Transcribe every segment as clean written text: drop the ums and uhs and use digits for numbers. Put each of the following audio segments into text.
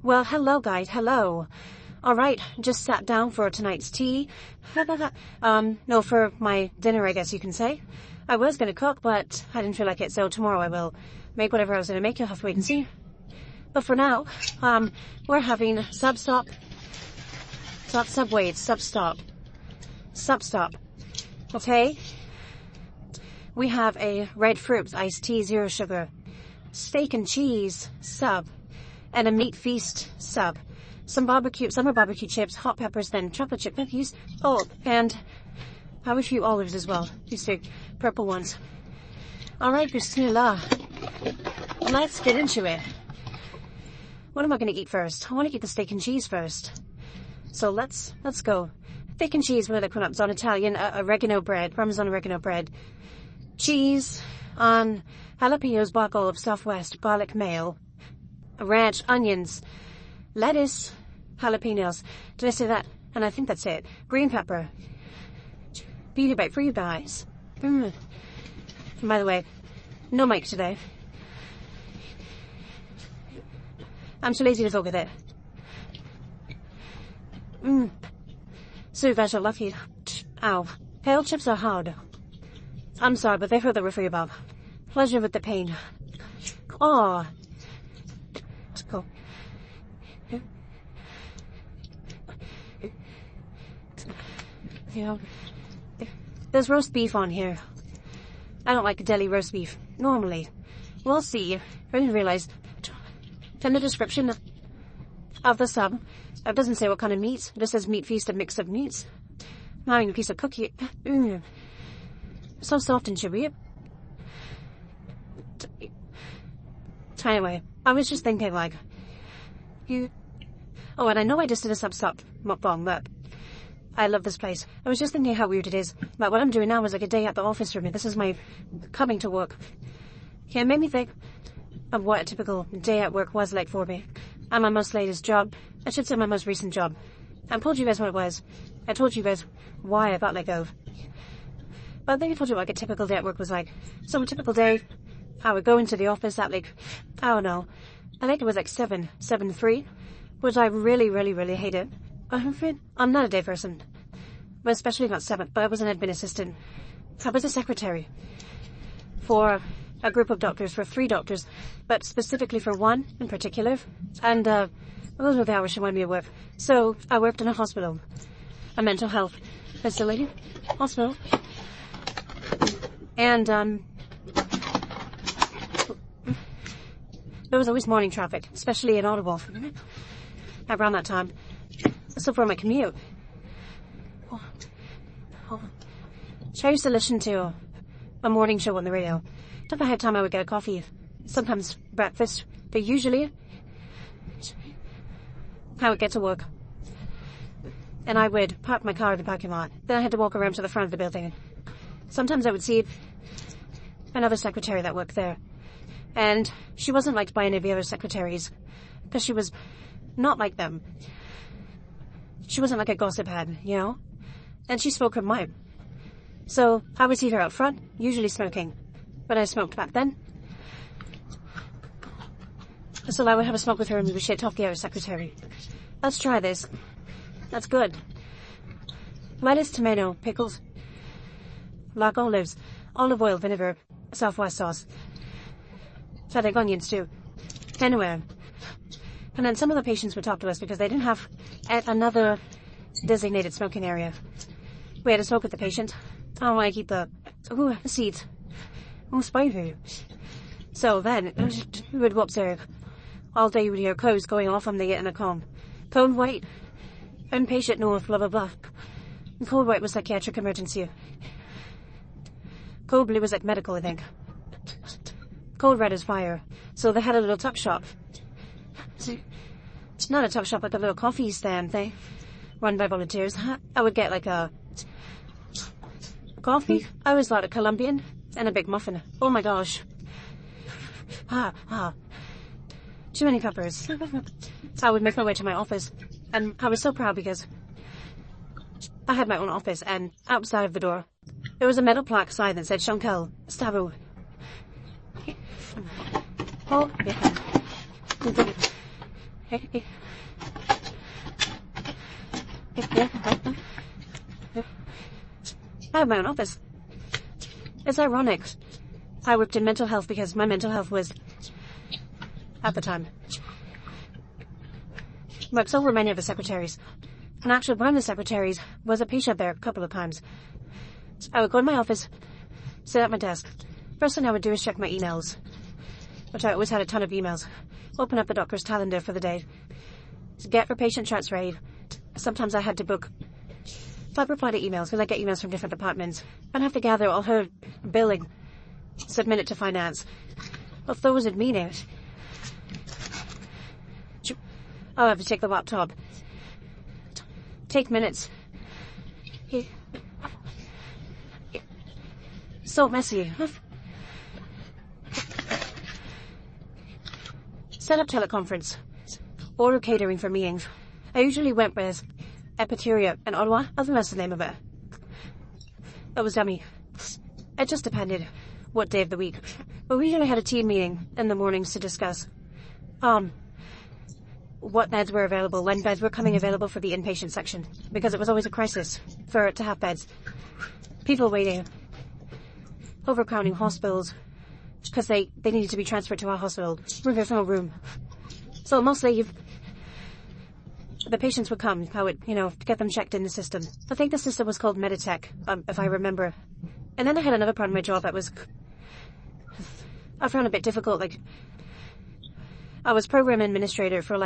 Well, hello, guys. Hello. All right, just sat down for tonight's tea. No, for my dinner, I guess you can say. I was going to cook, but I didn't feel like it, so tomorrow I will make whatever I was going to make. You'll have to wait and see. But for now, we're having Substop. It's not Subway, it's Substop. Substop. Okay? We have a red fruit iced tea, 0 sugar, steak and cheese sub, and a meat feast sub. Some summer barbecue chips, hot peppers, then chocolate chip cookies. Oh, and have a few olives as well. These big purple ones. All right, bismillah. Let's get into it. What am I going to eat first? I want to eat the steak and cheese first. So let's go. Steak and cheese, what are they called? It's on Italian, oregano bread, Parmesan oregano bread. Cheese on jalapenos, black olive, Southwest, garlic mayo, ranch, onions, lettuce, jalapenos. Did I say that? And I think that's it. Green pepper. Beauty bite for you guys. And by the way, no mic today. I'm too lazy to go with it. So you guys are lucky. Ow. Pale chips are hard. I'm sorry, but they hurt the referee above. Pleasure with the pain. Oh. Let's go. Yeah. There's roast beef on here. I don't like deli roast beef. Normally. We'll see. I didn't realize. In the description of the sub, it doesn't say what kind of meats. It just says meat feast, a mix of meats. I'm having a piece of cookie. So soft and chewy. Anyway, I was just thinking, like, Oh, and I know I just did a Substop mukbang, but I love this place. I was just thinking how weird it is. But what I'm doing now is like a day at the office for me. This is my coming to work. Yeah, it made me think of what a typical day at work was like for me. And my most latest job. I should say my most recent job. I told you guys what it was. I told you guys why I got let go. But I think I told you what like a typical day at work was like. So a typical day, I would go into the office at like, I don't know, I think it was like 7:03, which I really, really, really hated. I'm not a day person, but especially not 7th, but I was an admin assistant. I was a secretary for a group of doctors, for 3 doctors, but specifically for one in particular. And those were the hours she wanted me to work. So I worked in a hospital, a mental health facility, hospital. And there was always morning traffic, especially in Audible, around that time. So for my commute, so I used to listen to a morning show on the radio. If I had time, I would get a coffee, sometimes breakfast, but usually I would get to work. And I would park my car in the parking lot. Then I had to walk around to the front of the building. Sometimes I would see another secretary that worked there. And she wasn't liked by any of the other secretaries, because she was not like them. She wasn't like a gossip head, you know? And she spoke her mind. So I would see her out front, usually smoking. When I smoked back then. So I would have a smoke with her and we would shit off the other secretary. Let's try this. That's good. Lettuce, tomato, pickles, black olives, olive oil, vinegar, Southwest sauce. Adding onions too. Anyway. And then some of the patients would talk to us because they didn't have another designated smoking area. We had to smoke with the patient. I don't want to keep the seats. Oh, spider. So then, we would go upstairs. All day you would hear codes going off on the intercom. Code white. Inpatient north, blah, blah, blah. And code white was psychiatric emergency. Code blue was like medical, I think. Code red is fire. So they had a little tuck shop. It's not a tuck shop, like a little coffee stand thing. Run by volunteers. I would get like a coffee. I was like a Colombian. And a big muffin. Oh my gosh. Too many peppers. So I would make my way to my office. And I was so proud because I had my own office and outside of the door, there was a metal plaque sign that said Chankel, Stavo. Oh, yeah. I have my own office. It's ironic. I worked in mental health because my mental health was, at the time, like so were many of the secretaries. And actually one of the secretaries was a patient there a couple of times. I would go in my office, sit at my desk. First thing I would do is check my emails, which I always had a ton of emails. Open up the doctor's calendar for the day. Get for patient charts ready. Sometimes I had to book. So I'd reply to emails, because I get emails from different departments. I'd have to gather all her billing, submit it to finance. Well, if those would mean it, I'll have to take the laptop. Take minutes. So messy. Set up teleconference. Order catering for meetings. I usually went with Epitheria in Ottawa. I think that's the name of it. That was dummy. It just depended what day of the week. But we usually had a team meeting in the mornings to discuss what beds were available, when beds were coming available for the inpatient section. Because it was always a crisis for it to have beds. People waiting. Overcrowding hospitals. Because they needed to be transferred to our hospital. There's no room. So mostly the patients would come. I would, get them checked in the system. I think the system was called Meditech, if I remember. And then I had another part of my job that was, I found a bit difficult. I was program administrator for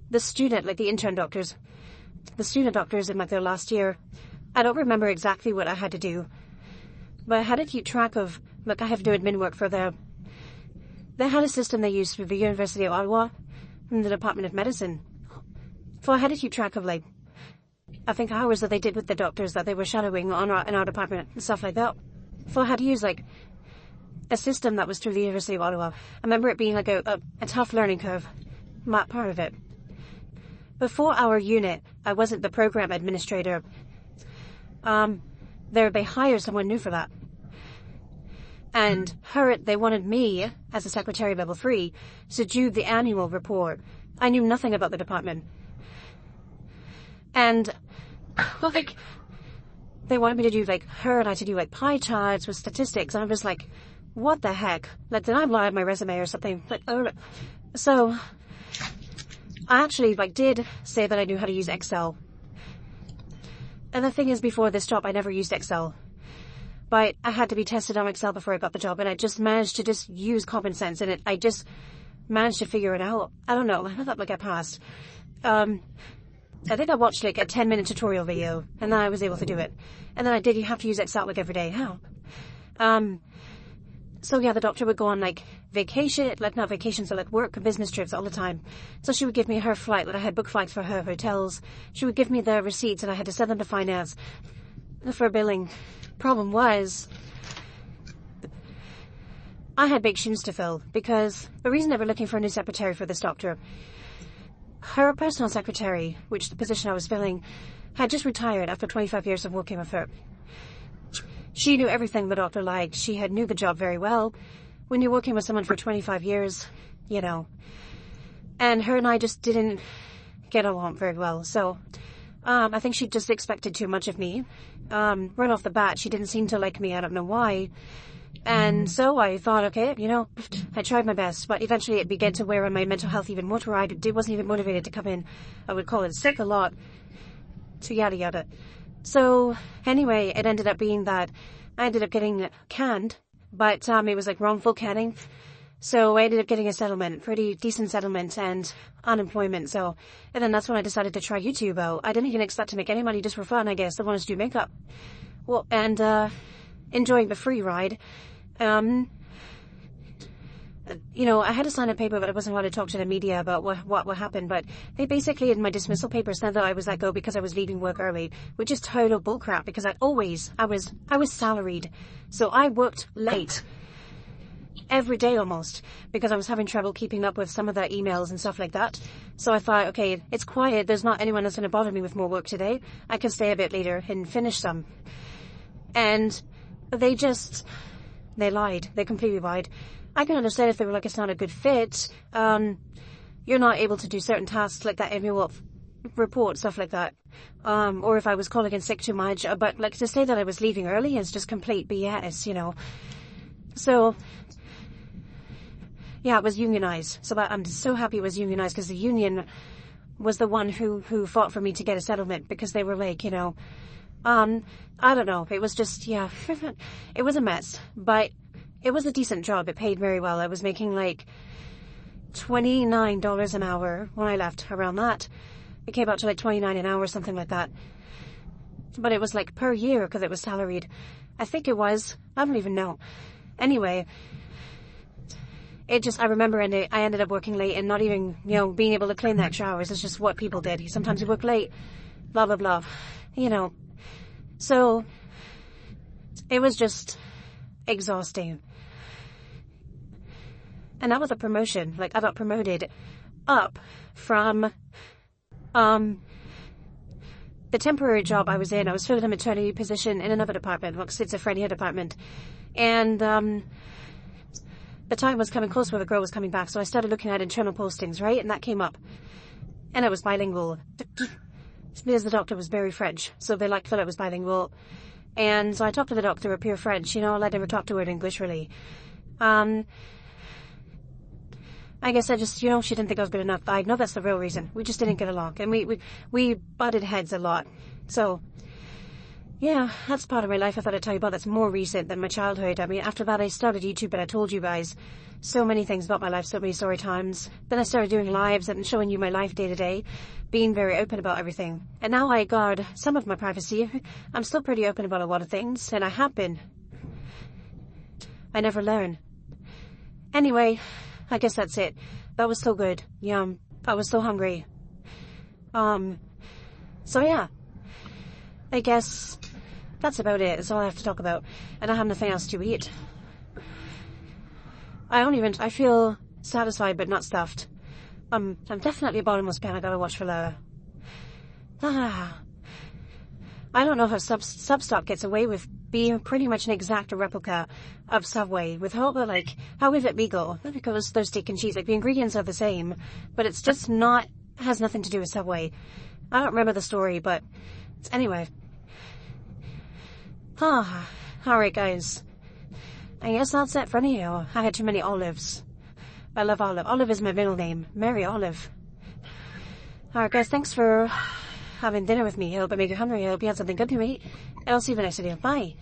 the student, the intern doctors. The student doctors in their last year. I don't remember exactly what I had to do. But I had to keep track of, I have to do admin work for they had a system they used for the University of Ottawa and the Department of Medicine. So I had to keep track of, I think hours that they did with the doctors that they were shadowing in our department and stuff like that. So I had to use, a system that was through the University of Ottawa. I remember it being, a tough learning curve. Not part of it. Before our unit, I wasn't the program administrator. They hired someone new for that. And they wanted me, as a secretary of level 3, to do the annual report. I knew nothing about the department. And, they wanted me to do, I to do, pie charts with statistics. And I was like, what the heck? Did I lie on my resume or something? So, I actually, did say that I knew how to use Excel. And the thing is, before this job, I never used Excel. But I had to be tested on Excel before I got the job, and I just managed to just use common sense in it. I just managed to figure it out. I don't know. I thought I passed. I think I watched a 10-minute tutorial video, and then I was able to do it. And then I did. You have to use Excel every day. How? So yeah, the doctor would go on vacation, not vacations, so work and business trips all the time. So she would give me her flight, I had booked flights for her hotels. She would give me the receipts, and I had to send them to finance for billing. Problem was, I had big shoes to fill, because the reason they were looking for a new secretary for this doctor, her personal secretary, which the position I was filling, had just retired after 25 years of working with her. She knew everything the doctor liked. She knew the job very well. When you're working with someone for 25 years, And her and I just didn't get along very well. So, I think she just expected too much of me. Right off the bat, she didn't seem to like me. I don't know why. And so I thought, okay, I tried my best. But eventually it began to wear on my mental health even more, where I wasn't even motivated to come in. I would call it sick a lot. So yada yada. So anyway, it ended up being that I ended up getting canned. But it was wrongful canning. So I ended up getting a settlement, pretty decent settlement, and unemployment. And then that's when I decided to try YouTube out. I didn't even expect to make any money, just for fun, I guess. I wanted to do makeup. Well, and enjoying the free ride. I had to sign a paper, but I wasn't allowed to talk to the media about what happened. But they basically, in my dismissal paper, said that I was let go because I was leaving work early, which is total bullcrap, because I was salaried. So I worked late. Every day almost, because I was having trouble keeping up with some of their emails and stuff like that. So I thought, okay, it's quiet, there's not anyone that's going to bother me with more work today. I can stay a bit later and finish some. And they lied. They completely lied. I can understand if they were it's not a good fit. you're not able to do certain tasks like that annual report, stuff like that. Or if I was calling in sick too much, but like to say that I was leaving early is just complete BS, you know. So, yeah, it was unionized. So I'm so happy it was unionized because the union was the one who fought for me to get a settlement because they were like, you know, I don't know. It was just, yeah, it was a mess, but it was a decent job. It paid very well. I was making like $29 an hour when I left, around that. It came out to like $29 an hour, something like that. But it was like per year because it was salaried. I think it was. I don't even know. Anyway, I remember I ended up working late and not even, you know, being able to claim the extra hours. It's just what people did. Sometimes you work late, blah, blah, blah, you know. So, it was just exhausting. And that was a promotion. Like, I got promoted up from, the temporary job I was in. I was filling a maternity position in another department, well, schizophrenia department. And, the time was coming close where the girl was coming back, so I started looking at internal postings, right? And that came up. And it was bilingual. Because the doctor was very French, so they liked that I was bilingual. And so I talked to the doctor, a pure French, you know, I never talked to her in English, really. I guess I just, you know, she didn't think I was good enough. I know that's the real reason. We just didn't get along, and we butted heads a lot. So, yeah, that's part of my life I thought I'd tell you about that's more recent than my childhood. I mean, after that I started YouTube and I told you guys so many things about my life, so many story times. Then I started doing lives and showing you my life day to day, being very open about everything. And now I guard some of my privacy. I'm still pretty open about a lot of things, and I have been. I never learn. Anyway, I guess that's it. That was so good. Yum. I was so hungry. So yeah. I guess that's about it. That's all I have to talk about. And I have nothing else to eat. I feel satisfied but not stuffed. I'm definitely a bottomless pit. I gotta watch for Lola. I don't know how Substock gets away with being pretty much an exact replica of Subway with all the, like, how is it legal? Because there's steak and cheese, like, the ingredients are the same, but it's just has nothing to do with Subway. I don't remember the story, but anyway. Alright guys. I guess that's it for now. I had too many olives. I love Olive. Olive is my middle name. Mary Olive. Alright guys, thanks for having dinner with me. I hope I made you hungry. I hope you had something good to eat. And I'll see you in the next video. Bye.